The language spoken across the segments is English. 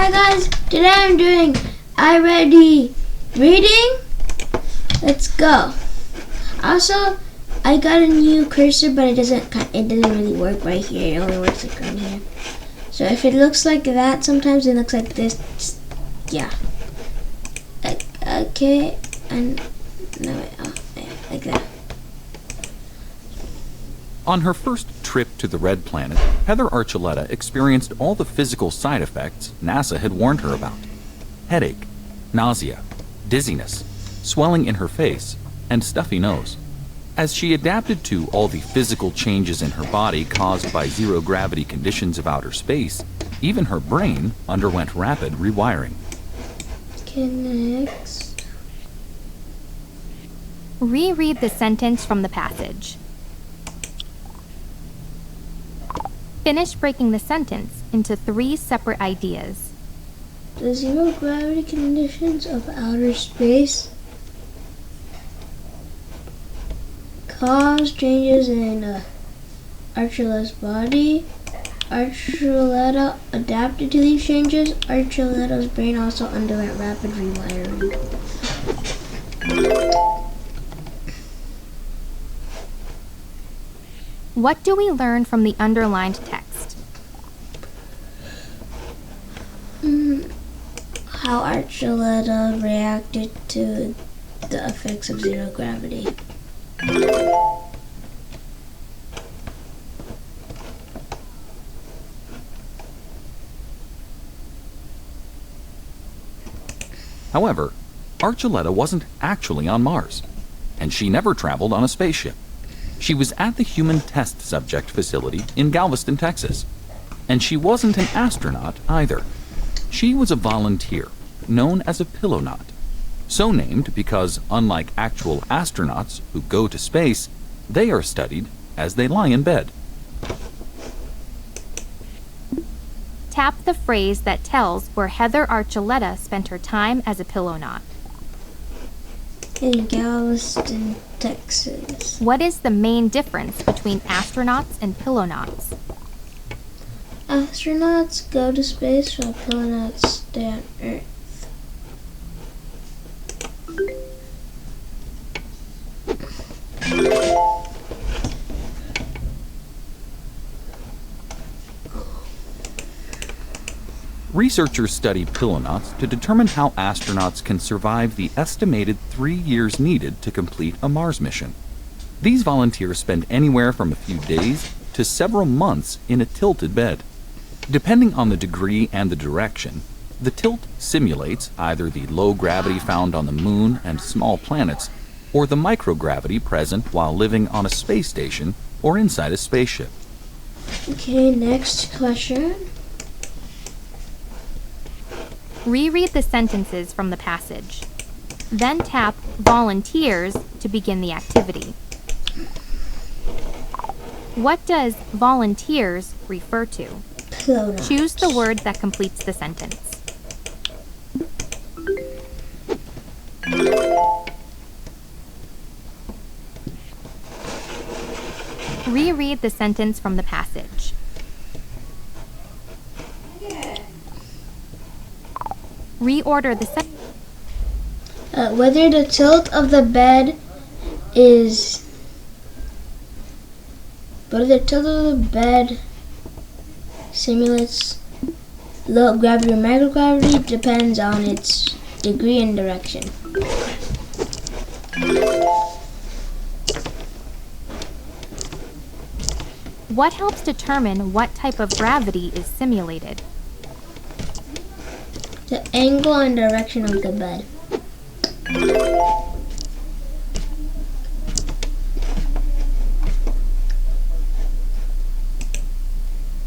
Hi guys, today I'm doing iready reading. Let's go. Also, I got a new cursor, but it doesn't really work right here. It only works like right here. So if it looks like that, sometimes it looks like this. Yeah. Okay, and no, like that. On her first trip to the Red Planet, Heather Archuleta experienced all the physical side effects NASA had warned her about. Headache, nausea, dizziness, swelling in her face, and stuffy nose. As she adapted to all the physical changes in her body caused by zero-gravity conditions of outer space, even her brain underwent rapid rewiring. Okay, next. Reread the sentence from the passage. Finish breaking the sentence into 3 separate ideas. The zero-gravity conditions of outer space cause changes in Archuleta's body. Archuleta adapted to these changes. Archuleta's brain also underwent rapid rewiring. What do we learn from the underlined text? How Archuleta reacted to the effects of zero gravity. However, Archuleta wasn't actually on Mars, and she never traveled on a spaceship. She was at the Human Test Subject Facility in Galveston, Texas, and she wasn't an astronaut either. She was a volunteer, known as a pillownaut, so named because, unlike actual astronauts who go to space, they are studied as they lie in bed. Tap the phrase that tells where Heather Archuleta spent her time as a pillownaut. In Galveston, Texas. What is the main difference between astronauts and pillownauts? Astronauts go to space while pillownaut stay on Earth. Researchers study pillownaut to determine how astronauts can survive the estimated 3 years needed to complete a Mars mission. These volunteers spend anywhere from a few days to several months in a tilted bed. Depending on the degree and the direction, the tilt simulates either the low gravity found on the moon and small planets, or the microgravity present while living on a space station or inside a spaceship. Okay, next question. Reread the sentences from the passage. Then tap volunteers to begin the activity. What does volunteers refer to? Pillownauts. Choose the word that completes the sentence. Reread the sentence from the passage. Reorder the sentence. Whether the tilt of the bed is... Whether the tilt of the bed simulates low gravity or microgravity depends on its degree and direction. What helps determine what type of gravity is simulated? The angle and direction of the bed.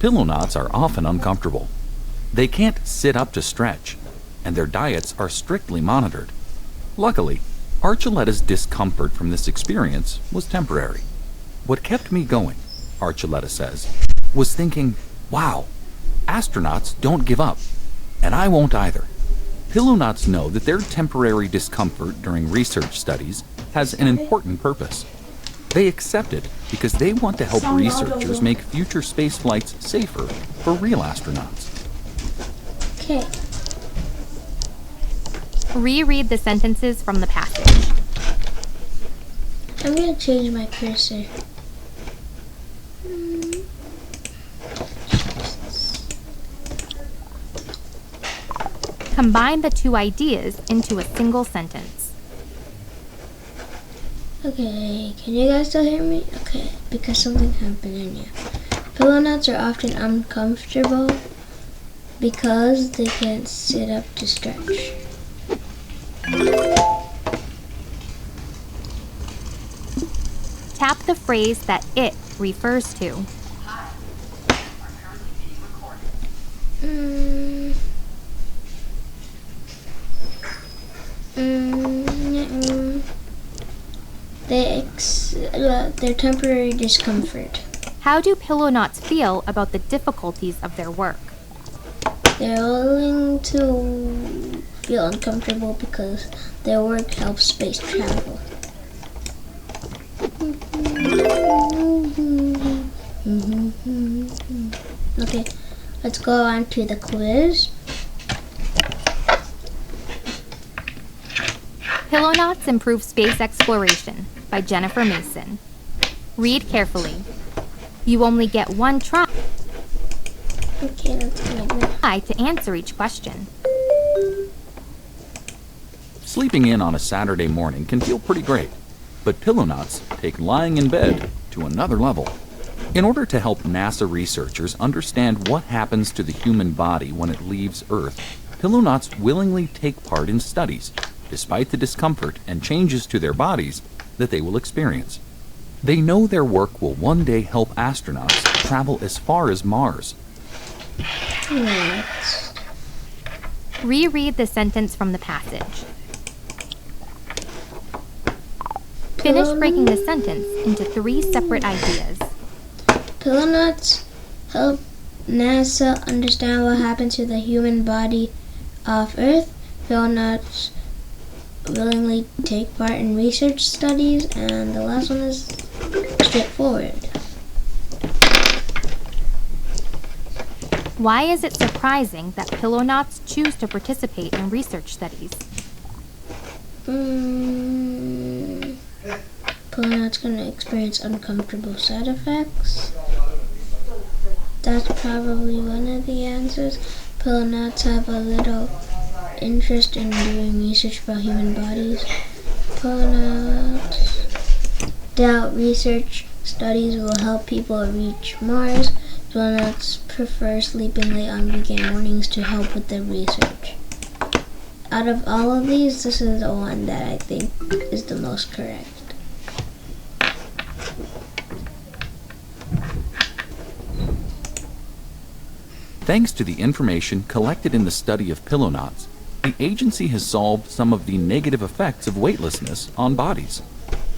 Pillownauts are often uncomfortable. They can't sit up to stretch, and their diets are strictly monitored. Luckily, Archuleta's discomfort from this experience was temporary. What kept me going, Archuleta says, was thinking, wow, astronauts don't give up, and I won't either. Pillownauts know that their temporary discomfort during research studies has an important purpose. They accept it because they want to help researchers make future space flights safer for real astronauts. Okay, Reread the sentences from the passage. I'm gonna change my cursor. Combine the two ideas into a single sentence. Okay, can you guys still hear me? Okay, because something happened in here. Pillownauts are often uncomfortable because they can't sit up to stretch. Tap the phrase that it refers to. Their temporary discomfort. How do Pillownauts feel about the difficulties of their work? They're willing to feel uncomfortable because their work helps space travel. Okay, let's go on to the quiz. Pillownauts Improve Space Exploration by Jennifer Mason. Read carefully. You only get one try Okay, let's go. to answer each question. Sleeping in on a Saturday morning can feel pretty great, but Pillownauts take lying in bed to another level. In order to help NASA researchers understand what happens to the human body when it leaves Earth, Pillownauts willingly take part in studies, despite the discomfort and changes to their bodies that they will experience. They know their work will one day help astronauts travel as far as Mars. Next. Reread the sentence from the passage. Finish breaking the sentence into 3 separate ideas. Pillownauts help NASA understand what happens to the human body off Earth. Pillownauts willingly take part in research studies, and the last one is straightforward. Why is it surprising that Pillownauts choose to participate in research studies? Pillownauts going to experience uncomfortable side effects. That's probably one of the answers. Pillownauts have a little interest in doing research about human bodies. Pillownauts doubt research studies will help people reach Mars. Pillownauts prefer sleeping late on weekend mornings to help with the research. Out of all of these, this is the one that I think is the most correct. Thanks to the information collected in the study of Pillownauts, the agency has solved some of the negative effects of weightlessness on bodies.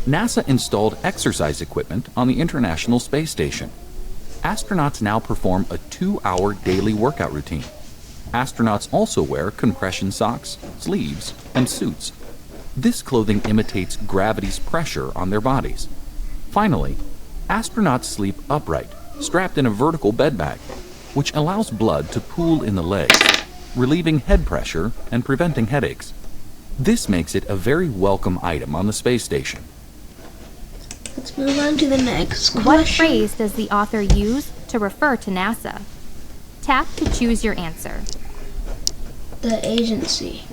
NASA installed exercise equipment on the International Space Station. Astronauts now perform a 2-hour daily workout routine. Astronauts also wear compression socks, sleeves, and suits. This clothing imitates gravity's pressure on their bodies. Finally, astronauts sleep upright, strapped in a vertical bed bag, which allows blood to pool in the legs, relieving head pressure and preventing headaches. This makes it a very welcome item on the space station. Let's move on to the next question. What phrase does the author use to refer to NASA? Tap to choose your answer. The agency.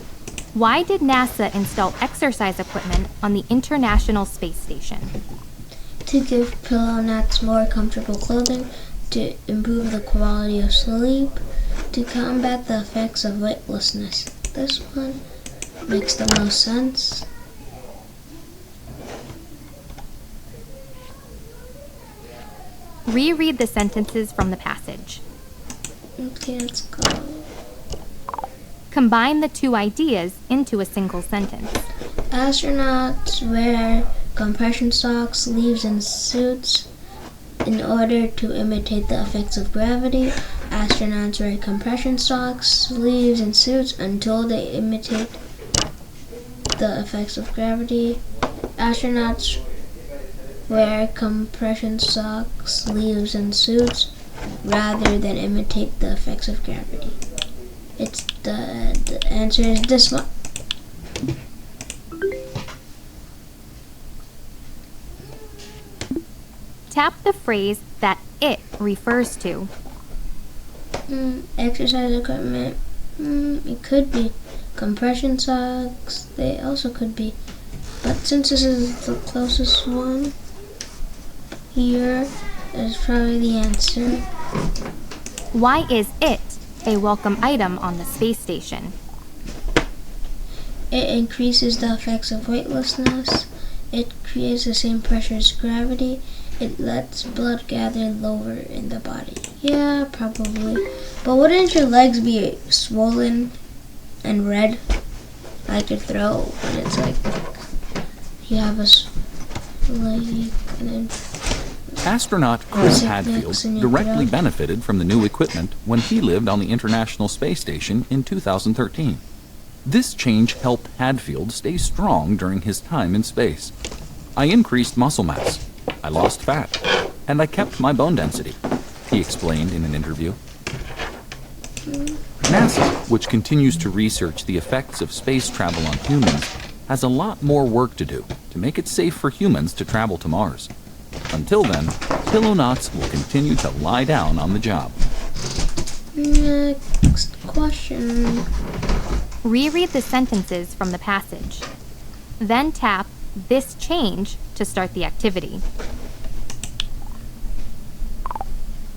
Why did NASA install exercise equipment on the International Space Station? To give Pillownauts more comfortable clothing, to improve the quality of sleep, to combat the effects of weightlessness. This one makes the most sense. Reread the sentences from the passage. Okay, let's go. Combine the two ideas into a single sentence. Astronauts wear compression socks, sleeves, and suits in order to imitate the effects of gravity. Astronauts wear compression socks, sleeves, and suits until they imitate the effects of gravity. Astronauts wear compression socks, sleeves, and suits rather than imitate the effects of gravity. The answer is this one. Tap the phrase that it refers to. Exercise equipment. It could be compression socks. They also could be. But since this is the closest one, here is probably the answer. Why is it a welcome item on the space station? It increases the effects of weightlessness. It creates the same pressure as gravity. It lets blood gather lower in the body. Yeah, probably. But wouldn't your legs be swollen and red like your throat when it's like you have a leg and then Astronaut Chris Sickness Hadfield in your directly throat. benefited from the new equipment when he lived on the International Space Station in 2013. This change helped Hadfield stay strong during his time in space. I increased muscle mass, I lost fat, and I kept my bone density, he explained in an interview. NASA, which continues to research the effects of space travel on humans, has a lot more work to do to make it safe for humans to travel to Mars. Until then, Pillownauts will continue to lie down on the job. Next question. Reread the sentences from the passage. Then tap this change to start the activity.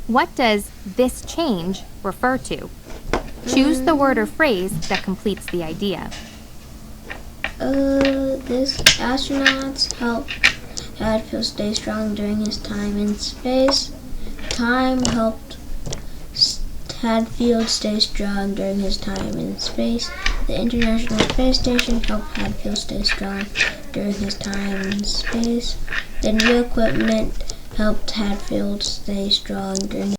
What does this change refer to? Choose the word or phrase that completes the idea. This astronauts helped Hadfield stay strong during his time in space. Time helped Hadfield stay strong during his time in space. The International Space Station helped Hadfield stay strong during his time in space. The new equipment helped Hadfield stay strong during